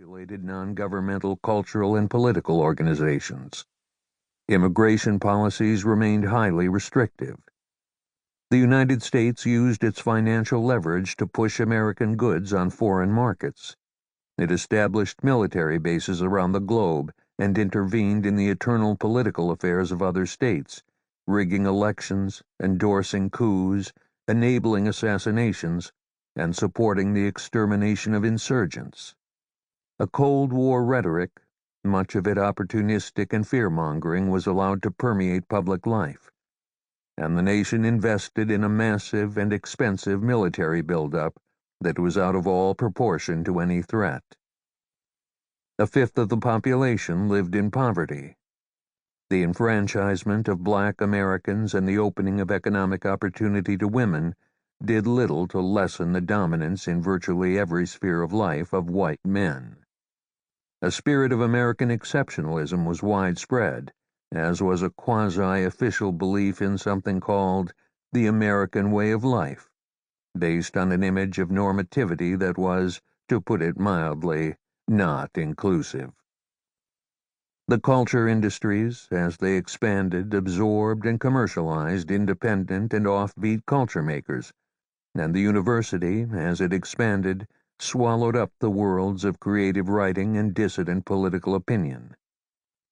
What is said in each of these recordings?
populated non-governmental cultural and political organizations. Immigration policies remained highly restrictive. The United States used its financial leverage to push American goods on foreign markets. It established military bases around the globe and intervened in the internal political affairs of other states, rigging elections, endorsing coups, enabling assassinations, and supporting the extermination of insurgents. A Cold War rhetoric, much of it opportunistic and fear-mongering, was allowed to permeate public life, and the nation invested in a massive and expensive military buildup that was out of all proportion to any threat. A fifth of the population lived in poverty. The enfranchisement of black Americans and the opening of economic opportunity to women did little to lessen the dominance in virtually every sphere of life of white men. A spirit of American exceptionalism was widespread, as was a quasi-official belief in something called the American way of life, based on an image of normativity that was, to put it mildly, not inclusive. The culture industries, as they expanded, absorbed and commercialized independent and offbeat culture makers, and the university, as it expanded, swallowed up the worlds of creative writing and dissident political opinion.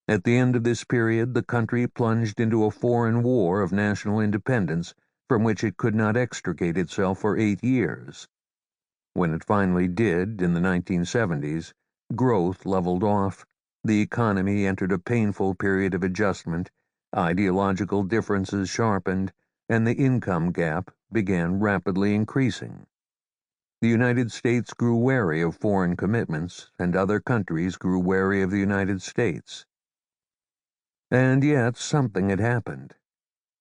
At the end of this period, the country plunged into a foreign war of national independence from which it could not extricate itself for 8 years. When it finally did, in the 1970s, growth leveled off, the economy entered a painful period of adjustment, ideological differences sharpened, and the income gap began rapidly increasing. The United States grew wary of foreign commitments, and other countries grew wary of the United States. And yet something had happened.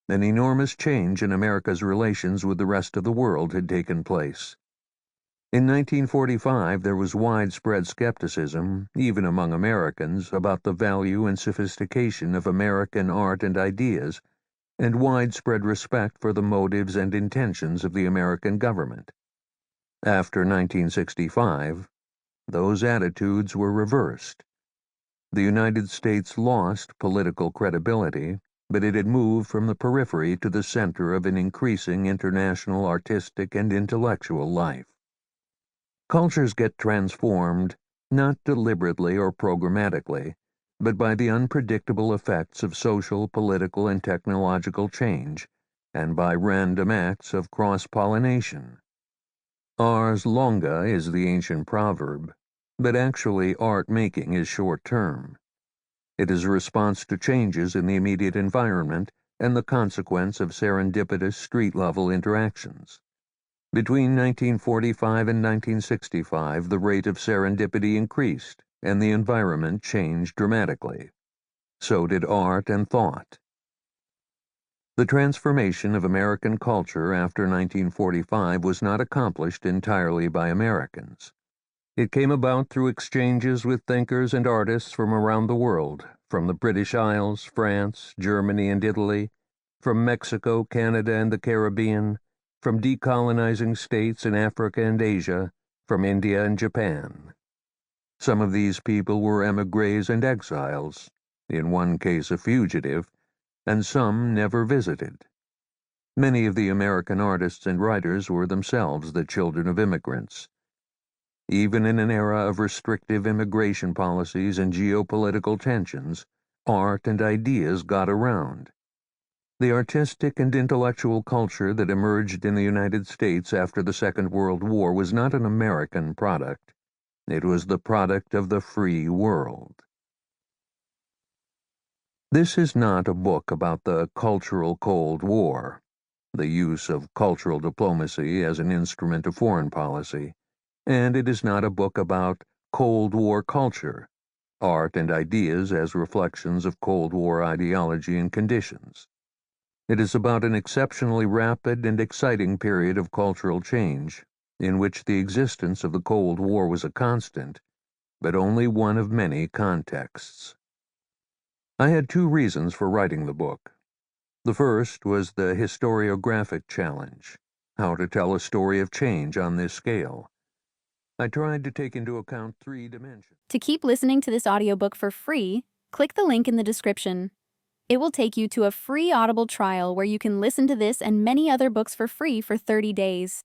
An enormous change in America's relations with the rest of the world had taken place. In 1945, there was widespread skepticism, even among Americans, about the value and sophistication of American art and ideas, and widespread respect for the motives and intentions of the American government. After 1965, those attitudes were reversed. The United States lost political credibility, but it had moved from the periphery to the center of an increasing international artistic and intellectual life. Cultures get transformed, not deliberately or programmatically, but by the unpredictable effects of social, political, and technological change, and by random acts of cross-pollination. Ars longa is the ancient proverb, but actually art-making is short-term. It is a response to changes in the immediate environment and the consequence of serendipitous street-level interactions. Between 1945 and 1965, the rate of serendipity increased, and the environment changed dramatically. So did art and thought. The transformation of American culture after 1945 was not accomplished entirely by Americans. It came about through exchanges with thinkers and artists from around the world, from the British Isles, France, Germany, and Italy, from Mexico, Canada, and the Caribbean, from decolonizing states in Africa and Asia, from India and Japan. Some of these people were émigrés and exiles, in one case a fugitive, and some never visited. Many of the American artists and writers were themselves the children of immigrants. Even in an era of restrictive immigration policies and geopolitical tensions, art and ideas got around. The artistic and intellectual culture that emerged in the United States after the Second World War was not an American product. It was the product of the free world. This is not a book about the cultural Cold War, the use of cultural diplomacy as an instrument of foreign policy, and it is not a book about Cold War culture, art and ideas as reflections of Cold War ideology and conditions. It is about an exceptionally rapid and exciting period of cultural change, in which the existence of the Cold War was a constant, but only one of many contexts. I had 2 reasons for writing the book. The first was the historiographic challenge, how to tell a story of change on this scale. I tried to take into account 3 dimensions. To keep listening to this audiobook for free, click the link in the description. It will take you to a free Audible trial where you can listen to this and many other books for free for 30 days.